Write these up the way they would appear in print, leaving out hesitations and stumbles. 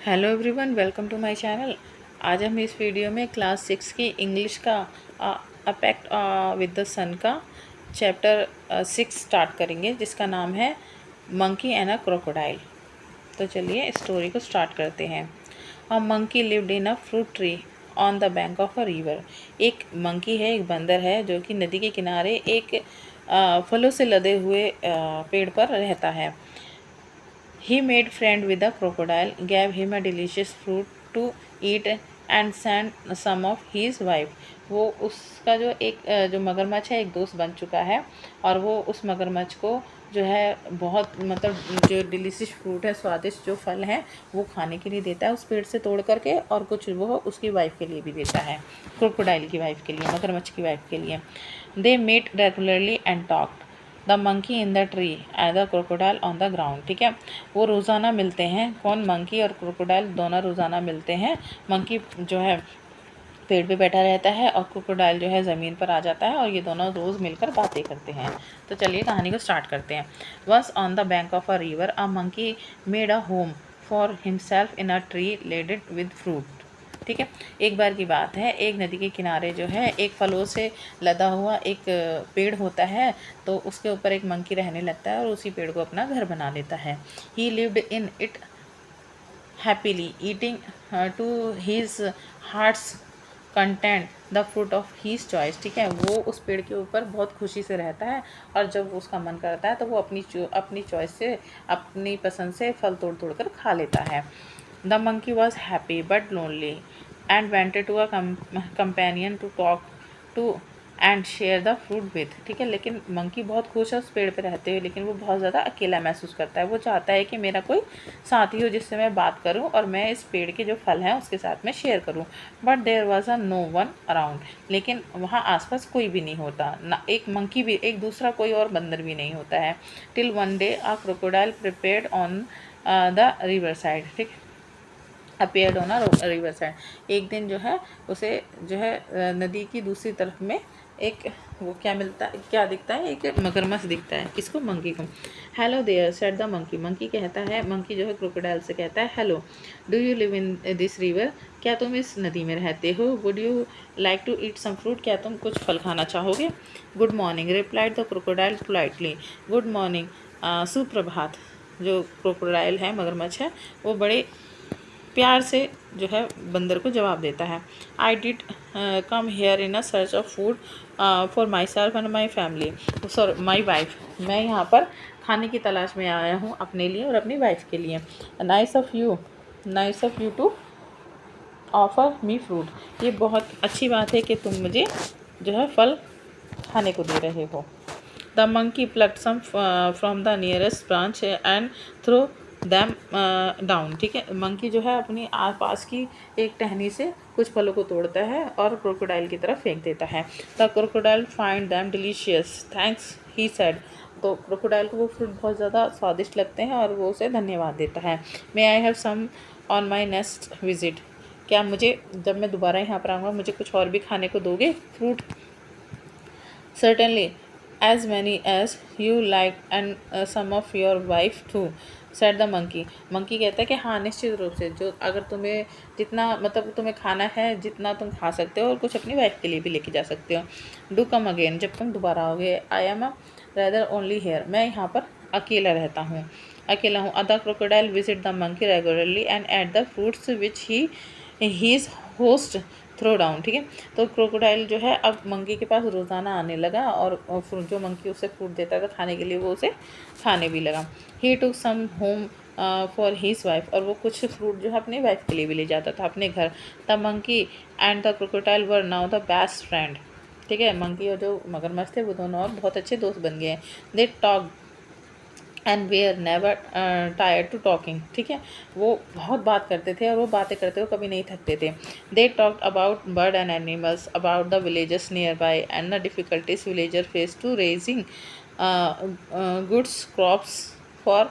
Hello everyone, welcome to my channel. आज हम इस वीडियो में क्लास 6 की इंग्लिश का अपेक्ट विद द सन का चैप्टर 6 स्टार्ट करेंगे, जिसका नाम है मंकी एंड अ क्रोकोडाइल। तो चलिए स्टोरी को स्टार्ट करते हैं। A monkey lived in a fruit tree on the bank of a river. एक मंकी है, एक बंदर है जो कि नदी के किनारे एक फलों से लदे हुए पेड़ पर रहता है। He made friend with the crocodile, gave him a delicious fruit to eat and sent some of his wife. वो उसका जो मगरमच्छ है, एक दोस्त बन चुका है और वो उस मगरमच्छ को जो है बहुत मतलब जो डिलीशियस फ्रूट है, स्वादिष्ट जो फल हैं वो खाने के लिए देता है उस पेड़ से तोड़ करके, और कुछ वो उसकी वाइफ के लिए भी देता है, क्रोकोडाइल की वाइफ के लिए, मगरमच्छ की वाइफ के लिए। They meet regularly and talked the monkey in the tree and the crocodile on the ground. ठीक है, वो रोज़ाना मिलते हैं। कौन? मंकी और क्रोकोडाइल दोनों रोज़ाना मिलते हैं। मंकी जो है पेड़ पे बैठा रहता है और क्रोकोडाइल जो है ज़मीन पर आ जाता है, और ये दोनों रोज़ मिलकर बातें करते हैं। तो चलिए कहानी को स्टार्ट करते हैं। Once on the bank of a river a monkey made a home for himself in a tree laden with fruit. ठीक है, एक बार की बात है, एक नदी के किनारे जो है एक फलों से लदा हुआ एक पेड़ होता है। तो उसके ऊपर एक मंकी रहने लगता है और उसी पेड़ को अपना घर बना लेता है। He lived in it happily eating to his heart's content the fruit of his choice. ठीक है, वो उस पेड़ के ऊपर बहुत खुशी से रहता है, और जब उसका मन करता है तो वो अपनी चॉइस से, अपनी पसंद से फल तोड़ तोड़ कर खा लेता है। The monkey was happy but lonely and wanted to a companion to talk to and share the fruit with. ठीक है, लेकिन मंकी बहुत खुश है उस पेड़ पे रहते हुए, लेकिन वो बहुत ज़्यादा अकेला महसूस करता है। वो चाहता है कि मेरा कोई साथी हो जिससे मैं बात करूं और मैं इस पेड़ के जो फल हैं उसके साथ में शेयर करूं। But there was a no one around. लेकिन वहाँ आसपास कोई भी नहीं होता, ना एक मंकी भी, एक दूसरा कोई और बंदर भी नहीं होता है। Till one day a crocodile prepared on the river side. ठीक, appeared on a river side. एक दिन जो है उसे जो है नदी की दूसरी तरफ में एक वो क्या मिलता है, क्या दिखता है, एक मगरमच्छ दिखता है। किसको? मंकी को। Hello there said the monkey. Monkey कहता है, मंकी जो है क्रोकोडाइल से कहता है, hello do you live in this river. क्या तुम इस नदी में रहते हो? Would you like to eat some fruit. क्या तुम कुछ फल खाना चाहोगे? Good morning replied the crocodile politely. Good morning, सुप्रभात। जो क्रोकोडाइल है, मगरमच्छ है, वो बड़े प्यार से जो है बंदर को जवाब देता है। I did come here in a search of food for my self and my family, sorry my wife. मैं यहाँ पर खाने की तलाश में आया हूँ अपने लिए और अपनी वाइफ के लिए। Nice of you to offer me fruit. ये बहुत अच्छी बात है कि तुम मुझे जो है फल खाने को दे रहे हो। The monkey plucked some from the nearest branch and throw them down. ठीक है, मंकी जो है अपनी आस पास की एक टहनी से कुछ फलों को तोड़ता है और क्रोकोडाइल की तरफ फेंक देता है। The crocodile find them delicious thanks he said. तो क्रोकोडाइल को वो फ्रूट बहुत ज़्यादा स्वादिष्ट लगते हैं और वो उसे धन्यवाद देता है। May I have some on my next visit. क्या मुझे, जब मैं दोबारा यहाँ पर आऊँगा, मुझे कुछ और भी खाने को दोगे fruit? Certainly, as many as you like and some of your wife too, said the monkey. Monkey कहता है कि हाँ, निश्चित रूप से, जो अगर तुम्हें जितना मतलब तुम्हें खाना है जितना तुम खा सकते हो, और कुछ अपनी वाइफ के लिए भी लेके जा सकते हो। डू कम अगेन, जब तुम दोबारा आओगे। I am a rather only here, मैं यहाँ पर अकेला हूँ। Other crocodile visit the monkey regularly and ate the fruits which he is host throw down. ठीक है, तो क्रोकोडाइल जो है अब मंकी के पास रोज़ाना आने लगा, और जो मंकी उसे फ्रूट देता था खाने के लिए, वो उसे खाने भी लगा। ही टुक सम होम फॉर हीज वाइफ, और वो कुछ फ्रूट जो है अपनी वाइफ के लिए भी ले जाता था अपने घर। The monkey and the crocodile were now the best friend. ठीक है, मंकी और जो मगरमच्छ थे वो दोनों और बहुत अच्छे दोस्त बन गए। They talk and were are never tired to talking. ठीक है, वो बहुत बात करते थे और वो बातें करते हुए कभी नहीं थकते थे। They talked about bird and animals, about the villages nearby and the difficulties villager face to raising goods crops for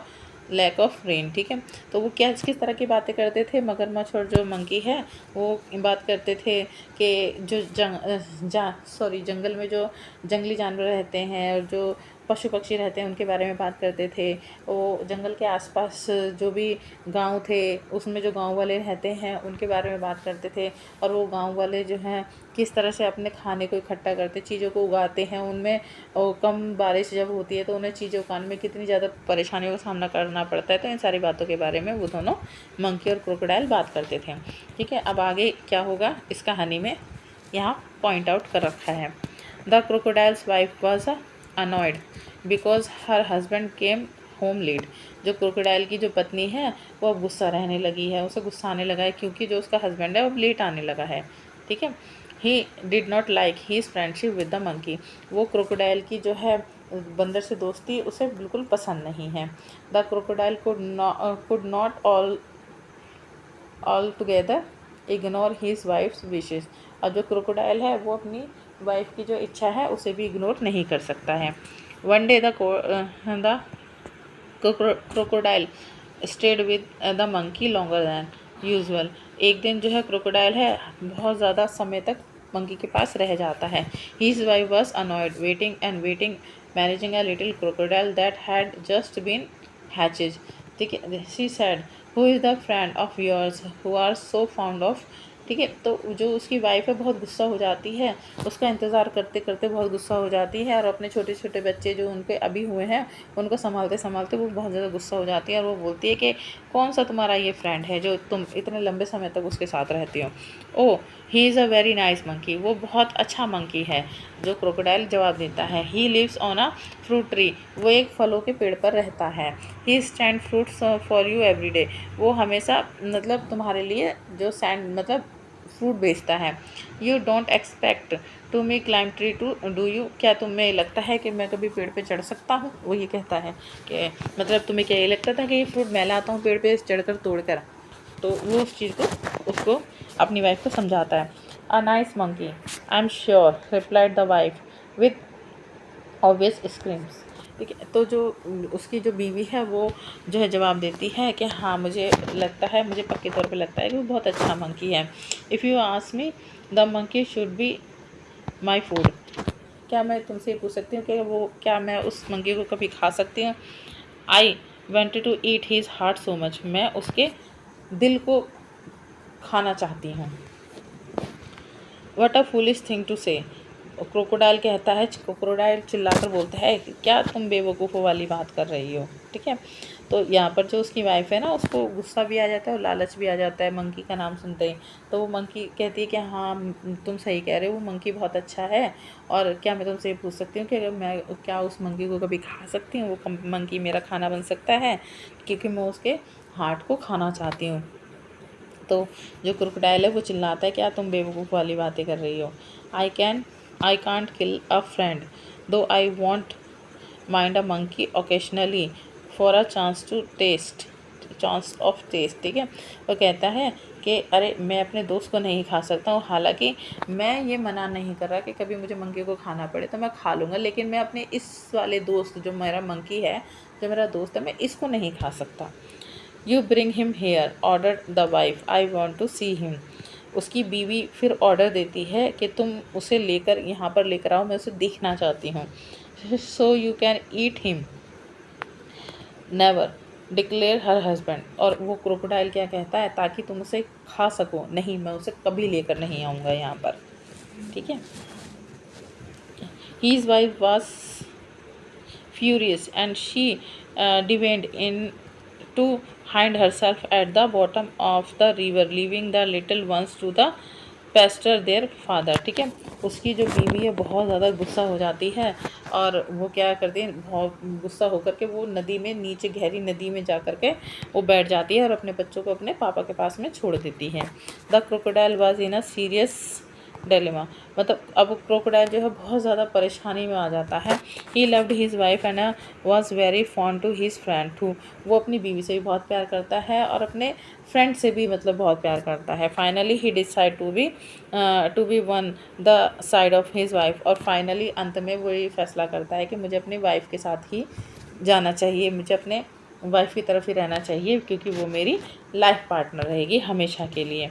lack of rain. ठीक है, तो वो क्या किस तरह की बातें करते थे, मगरमच्छ और जो मंकी है वो बात करते थे कि जो जंगल में जो जंगली जानवर रहते हैं और जो पशु पक्षी रहते हैं उनके बारे में बात करते थे। वो जंगल के आसपास जो भी गांव थे उसमें जो गांव वाले रहते हैं उनके बारे में बात करते थे, और वो गांव वाले जो हैं किस तरह से अपने खाने को इकट्ठा करते, चीज़ों को उगाते हैं। उनमें कम बारिश जब होती है तो उन्हें चीज़ें उगाने में कितनी ज़्यादा परेशानियों का सामना करना पड़ता है। तो इन सारी बातों के बारे में वो दोनों मंकी और क्रोकोडाइल बात करते थे। ठीक है, अब आगे क्या होगा इस कहानी में यहाँ पॉइंट आउट कर रखा है। The crocodile's wife was annoyed because her husband came home late. जो क्रोकोडाइल की जो पत्नी है वो अब गुस्सा रहने लगी है, उसे गुस्सा आने लगा है क्योंकि जो उसका हस्बैंड है वो लेट आने लगा है। ठीक है, he did not like his friendship with the monkey. वो क्रोकोडाइल की जो है बंदर से दोस्ती उसे बिल्कुल पसंद नहीं है। The crocodile could not altogether ignore his wife's wishes. और जो क्रोकोडाइल है वो अपनी वाइफ की जो इच्छा है उसे भी इग्नोर नहीं कर सकता है। One day the crocodile stayed with the monkey longer than usual. एक दिन जो है क्रोकोडाइल है बहुत ज़्यादा समय तक मंकी के पास रह जाता है। His wife was annoyed waiting and waiting managing a little crocodile that had just been hatches. ठीक है, she said who is the friend of yours who are so found of. ठीक है, तो जो उसकी वाइफ है बहुत गुस्सा हो जाती है, उसका इंतज़ार करते करते बहुत गुस्सा हो जाती है, और अपने छोटे छोटे बच्चे जो उनके अभी हुए हैं उनको संभालते संभालते वो बहुत ज़्यादा गुस्सा हो जाती है, और वो बोलती है कि कौन सा तुम्हारा ये फ्रेंड है जो तुम इतने लंबे समय तक उसके साथ रहती हो। Oh he is a very nice monkey. वो बहुत अच्छा मंकी है। जो क्रोकोडाइल जवाब देता है। He lives on a fruit tree. वो एक फलों के पेड़ पर रहता है। He stand fruits for you every day. वो हमेशा मतलब तुम्हारे लिए जो सैंड मतलब फ्रूट बेचता है। You don't expect to me climb tree to do you. क्या तुम्हें लगता है कि मैं कभी पेड़ पे चढ़ सकता हूँ? वो ये कहता है कि मतलब तुम्हें क्या ये लगता था कि ये फ्रूट मैं लाता हूँ पेड़ पे चढ़कर तोड़ कर? तो वो उस चीज़ को उसको अपनी वाइफ को समझाता है। A nice monkey I am sure replied the wife with obvious screams. ठीक है, तो जो उसकी जो बीवी है वो जो है जवाब देती है कि हाँ मुझे लगता है, मुझे पक्के तौर पे लगता है कि वो बहुत अच्छा मंकी है। If you ask me the monkey should be my food. क्या मैं तुमसे पूछ सकती हूँ कि वो क्या मैं उस मंकी को कभी खा सकती हूँ? I wanted to eat his heart so much. मैं उसके दिल को खाना चाहती हूँ। What a foolish thing to say. Crocodile कहता है, क्रोकोडाइल चिल्लाकर बोलता है क्या तुम बेवकूफ़ों वाली बात कर रही हो। ठीक है, तो यहाँ पर जो उसकी वाइफ है ना उसको गुस्सा भी आ जाता है और लालच भी आ जाता है मंकी का नाम सुनते ही। तो वो मंकी कहती है कि हाँ तुम सही कह रहे हो, वो मंकी बहुत अच्छा है, और क्या मैं तुमसे पूछ सकती हूँ कि अगर मैं क्या उस मंकी को कभी खा सकती हूँ? वो मंकी मेरा खाना बन सकता है क्योंकि मैं उसके हार्ट को खाना चाहती हूँ। तो जो क्रोकोडाइल है वो चिल्लाता है क्या तुम बेवकूफ़ वाली बातें कर रही हो। I can't kill a friend though I won't mind a monkey occasionally for a chance of taste. ठीक है, वो कहता है कि अरे मैं अपने दोस्त को नहीं खा सकता हूँ, हालांकि मैं ये मना नहीं कर रहा कि कभी मुझे मंकी को खाना पड़े तो मैं खा लूँगा, लेकिन मैं अपने इस वाले दोस्त जो मेरा मंकी है, जो मेरा दोस्त है, मैं इसको नहीं खा सकता। You bring him here order the wife I want to see him. उसकी बीवी फिर ऑर्डर देती है कि तुम उसे लेकर यहाँ पर लेकर आओ, मैं उसे देखना चाहती हूँ। So you can eat him never declare her husband. और वो क्रोकोडाइल क्या कहता है, ताकि तुम उसे खा सको, नहीं मैं उसे कभी लेकर नहीं आऊँगा यहाँ पर। ठीक है, his wife was furious and she dived in to hide herself at the bottom of the river leaving the little ones to the pasture their father। ठीक है, उसकी जो बीवी है बहुत ज़्यादा गुस्सा हो जाती है, और वो क्या करती है बहुत गुस्सा होकर के वो नदी में नीचे गहरी नदी में जा कर के वो बैठ जाती है और अपने बच्चों को अपने पापा के पास में छोड़ देती है। The crocodile was in a serious dilemma. मतलब अब क्रोकोडाइल जो है बहुत ज़्यादा परेशानी में आ जाता है। He loved his wife and was very fond to his friend too. वो अपनी बीवी से भी बहुत प्यार करता है और अपने फ्रेंड से भी मतलब बहुत प्यार करता है। Finally he decide to be one the side of his wife. और फाइनली अंत में वो ये फैसला करता है कि मुझे अपनी वाइफ के साथ ही जाना चाहिए, मुझे अपने वाइफ की तरफ ही रहना चाहिए, क्योंकि वो मेरी लाइफ पार्टनर रहेगी हमेशा के लिए।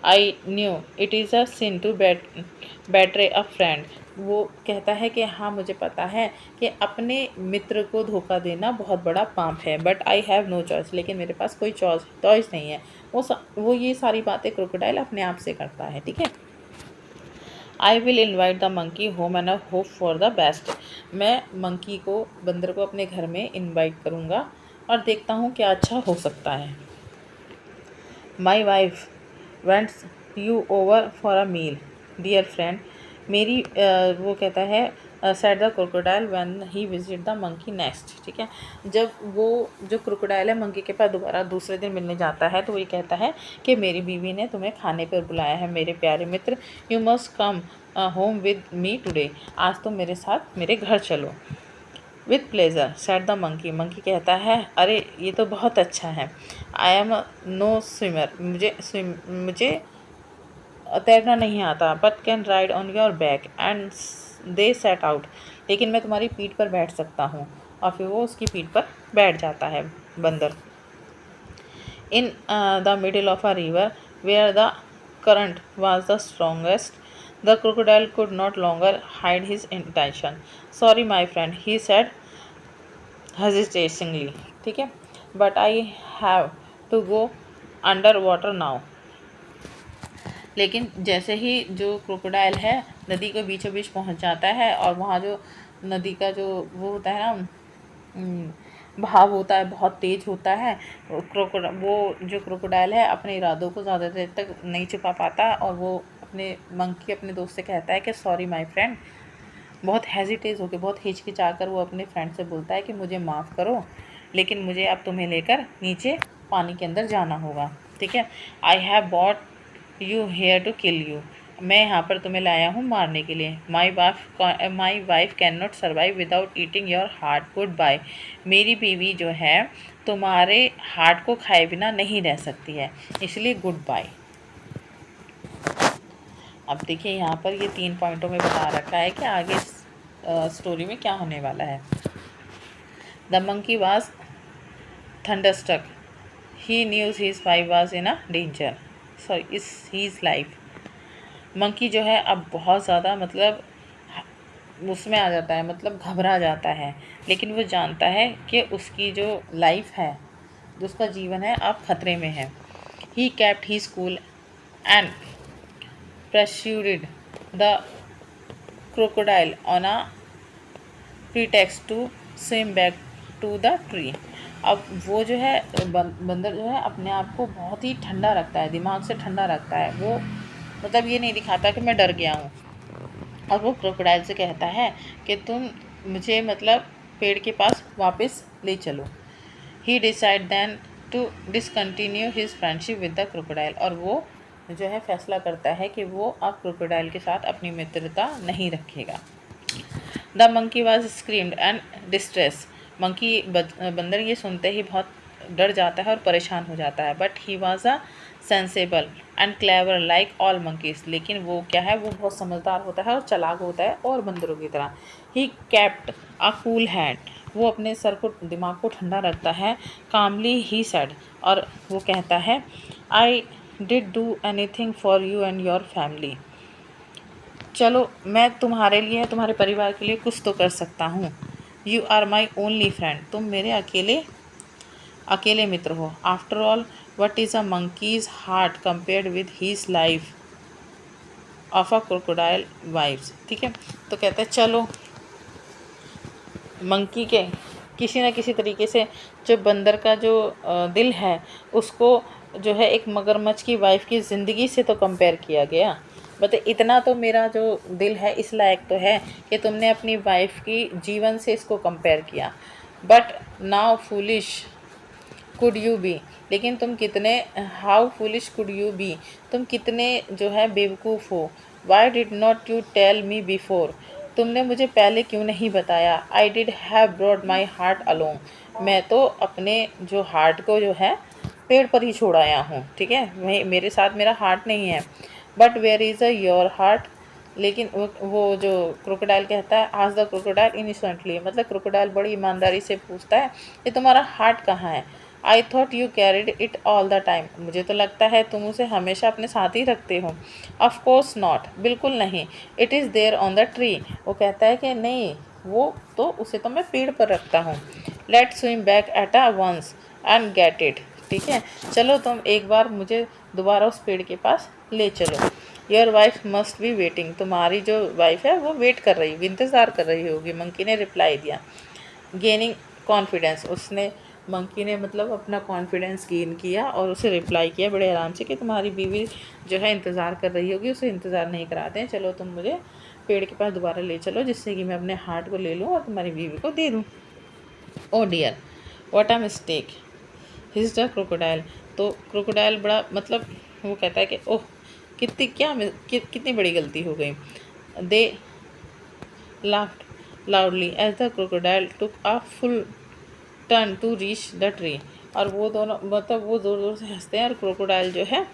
I knew it is a sin to betray a friend वो कहता है कि हाँ मुझे पता है कि अपने मित्र को धोखा देना बहुत बड़ा पाप है, but I have no choice, लेकिन मेरे पास कोई चॉइस नहीं है। वो ये सारी बातें क्रोकोडाइल अपने आप से करता है, ठीक है। I will invite the monkey home and hope for the best. मैं मंकी को, बंदर को अपने घर में इन्वाइट करूँगा और देखता हूँ क्या अच्छा हो सकता है। My wife wants you over for a meal dear friend. मेरी वो कहता है said the crocodile when he visit the monkey next, ठीक है। जब वो जो क्रोकोडाइल है मंकी के पास दोबारा दूसरे दिन मिलने जाता है तो वो ये कहता है कि मेरी बीवी ने तुम्हें खाने पर बुलाया है मेरे प्यारे मित्र, you must come home with me today. आज तुम मेरे साथ मेरे घर चलो। With pleasure said the monkey. Monkey कहता है अरे ये तो बहुत अच्छा है। आई एम नो स्विमर, मुझे तैरना नहीं आता, but can ride on your back and they set out. लेकिन मैं तुम्हारी पीठ पर बैठ सकता हूँ। और फिर वो उसकी पीठ पर बैठ जाता है बंदर। In the middle of a river where the current was the strongest, the crocodile could not longer hide his intention. Sorry my friend, he said hesitatingly, ठीक है, but I have to go underwater now. लेकिन जैसे ही जो crocodile है नदी के बीचों बीच पहुंच जाता है और वहाँ जो नदी का जो वो होता है ना, भाव होता है, बहुत तेज़ होता है। वो जो क्रोकोडाइल है अपने इरादों को ज़्यादा देर तक नहीं छुपा पाता और वो अपने मंकी अपने दोस्त से कहता है कि सॉरी माय फ्रेंड। बहुत हेजिटेट होकर, बहुत हिचकिचा कर वो अपने फ्रेंड से बोलता है कि मुझे माफ़ करो, लेकिन मुझे अब तुम्हें लेकर नीचे पानी के अंदर जाना होगा, ठीक है। I have bought you here to kill you. मैं यहाँ पर तुम्हें लाया हूँ मारने के लिए। My wife can not survive without eating your heart, good bye. मेरी बीवी जो है तुम्हारे हार्ट को खाए बिना नहीं रह सकती है, इसलिए गुड बाय। अब देखिए यहाँ पर ये 3 पॉइंटों में बता रखा है कि आगे स्टोरी में क्या होने वाला है। The monkey was thunderstruck, he news his wife was in a danger, sorry is his life. Monkey जो है अब बहुत ज़्यादा मतलब उसमें आ जाता है, मतलब घबरा जाता है, लेकिन वो जानता है कि उसकी जो लाइफ है, जो उसका जीवन है अब खतरे में है। He kept he school and pursued the crocodile on a pretext to swim back to the tree. अब वो जो है बंदर जो है अपने आप को बहुत ही ठंडा रखता है, दिमाग से ठंडा रखता है। वो मतलब ये नहीं दिखाता कि मैं डर गया हूँ। और वो क्रोकोडाइल से कहता है कि तुम मुझे मतलब पेड़ के पास वापस ले चलो। He decide then to discontinue his friendship with the crocodile. और वो जो है फैसला करता है कि वो अब क्रोकोडाइल के साथ अपनी मित्रता नहीं रखेगा। The monkey was screamed and distress. Monkey बंदर ये सुनते ही बहुत डर जाता है और परेशान हो जाता है। But he was a sensible and clever like all monkeys. लेकिन वो क्या है, वो बहुत समझदार होता है और चालाक होता है और बंदरों की तरह। He kept a cool hand. वो अपने सर को, दिमाग को ठंडा रखता है। कामली ही सेड। और वो कहता है I did do anything for you and your family. चलो मैं तुम्हारे लिए, तुम्हारे परिवार के लिए कुछ तो कर सकता हूँ। You are my only friend. तुम मेरे अकेले मित्र हो। After all what is a monkey's heart compared with his life of a crocodile wife's, ठीक है। तो कहते हैं चलो मंकी के किसी न किसी तरीके से जो बंदर का जो दिल है उसको जो है एक मगरमच्छ की वाइफ की ज़िंदगी से तो कंपेयर किया गया। मतलब इतना तो मेरा जो दिल है इस लायक तो है कि तुमने अपनी वाइफ की जीवन से इसको कंपेयर किया। But now foolish could you be. लेकिन तुम कितने, how foolish could you be, तुम कितने जो है बेवकूफ़ हो। Why did not you tell me before, तुमने मुझे पहले क्यों नहीं बताया। I did have brought my heart along, मैं तो अपने जो हार्ट को जो है पेड़ पर ही छोड़ आया हूँ, ठीक है। वही मेरे साथ मेरा हार्ट नहीं है। But where is a your heart, लेकिन वो जो क्रोकोडाइल कहता है, आज द क्रोकोडाइल इनोसेंटली, मतलब क्रोकोडाइल बड़ी ईमानदारी से पूछता है कि तुम्हारा हार्ट कहाँ है। I thought you carried it all the time, मुझे तो लगता है तुम उसे हमेशा अपने साथ ही रखते हो। ऑफ कोर्स नॉट, बिल्कुल नहीं। It is there on the tree, वो कहता है कि नहीं, वो तो उसे तो मैं पेड़ पर रखता हूँ। Let swim back at a once and get it, ठीक है, चलो तुम एक बार मुझे दोबारा उस पेड़ के पास ले चलो। Your wife must be waiting, तुम्हारी जो वाइफ है वो वेट कर रही होगी, इंतज़ार कर रही होगी, मंकी ने रिप्लाई दिया। गेनिंग कॉन्फिडेंस, उसने मंकी ने मतलब अपना कॉन्फिडेंस गेन किया और उसे रिप्लाई किया बड़े आराम से कि तुम्हारी बीवी जो है इंतज़ार कर रही होगी, उसे इंतज़ार नहीं कराते हैं, चलो तुम मुझे पेड़ के पास दोबारा ले चलो जिससे कि मैं अपने हार्ट को ले लूँ और तुम्हारी बीवी को दे दूँ। Oh dear what a mistake his the crocodile, तो क्रोकोडाइल बड़ा मतलब वो कहता है कि ओह कितनी बड़ी गलती हो गई। They laughed loudly as the crocodile took a full turn to reach the tree, और वो दोनों मतलब वो ज़ोर ज़ोर से हंसते हैं और क्रोकोडाइल जो है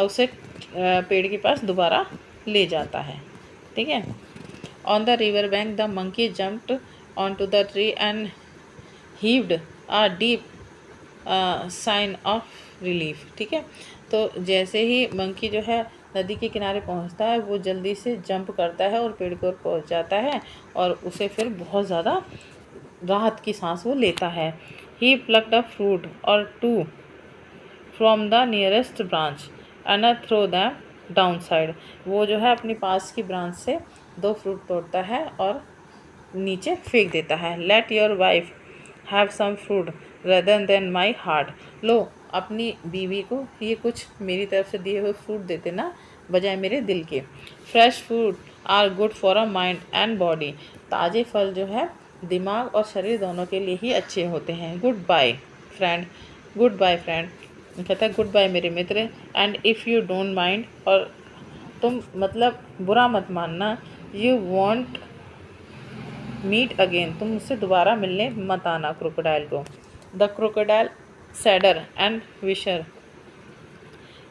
उसे पेड़ के पास दोबारा ले जाता है, ठीक है। On the river bank the monkey jumped on to the tree and heaved a deep sign of relief, ठीक है। तो जैसे ही मंकी जो है नदी के किनारे पहुंचता है, वो जल्दी से जंप करता है और पेड़ की ओर पहुँच जाता है और उसे फिर बहुत ज़्यादा राहत की सांस वो लेता है। He plucked a fruit or two from the nearest branch and throw them down side, वो जो है अपनी पास की ब्रांच से 2 फ्रूट तोड़ता है और नीचे फेंक देता है। Let your wife have some fruit rather than my heart, लो अपनी बीवी को ये कुछ मेरी तरफ से दिए हुए फ्रूट देते ना बजाय मेरे दिल के। Fresh fruit are good for a mind and body, ताज़े फल जो है दिमाग और शरीर दोनों के लिए ही अच्छे होते हैं। Goodbye friend, goodbye friend, कहता है गुड बाय मेरे मित्र, and if you don't mind, और तुम मतलब बुरा मत मानना, यू वॉन्ट मीट अगेन, तुम मुझसे दोबारा मिलने मत आना क्रोकोडाइल को। The crocodile sadder and wiser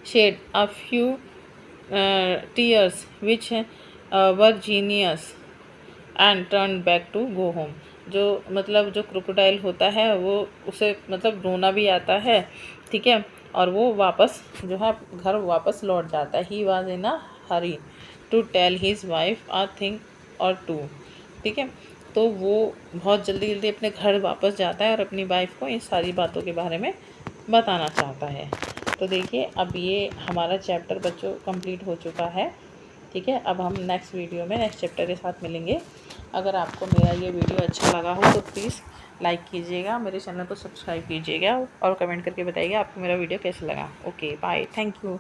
shed a few tears which were genius and turn back to go home, जो मतलब जो क्रोकोडाइल होता है वो उसे मतलब रोना भी आता है, ठीक है, और वो वापस जो है घर वापस लौट जाता है। He was in a hurry to tell his wife a thing or two, ठीक है, तो वो बहुत जल्दी जल्दी अपने घर वापस जाता है और अपनी वाइफ को इन सारी बातों के बारे में बताना चाहता है। तो देखिए अब ये हमारा चैप्टर बच्चों कंप्लीट हो चुका है, ठीक है। अब हम नेक्स्ट वीडियो में नेक्स्ट चैप्टर के साथ मिलेंगे। अगर आपको मेरा ये वीडियो अच्छा लगा हो तो प्लीज़ लाइक कीजिएगा, मेरे चैनल को सब्सक्राइब कीजिएगा और कमेंट करके बताइएगा आपको मेरा वीडियो कैसा लगा। Okay bye, thank you.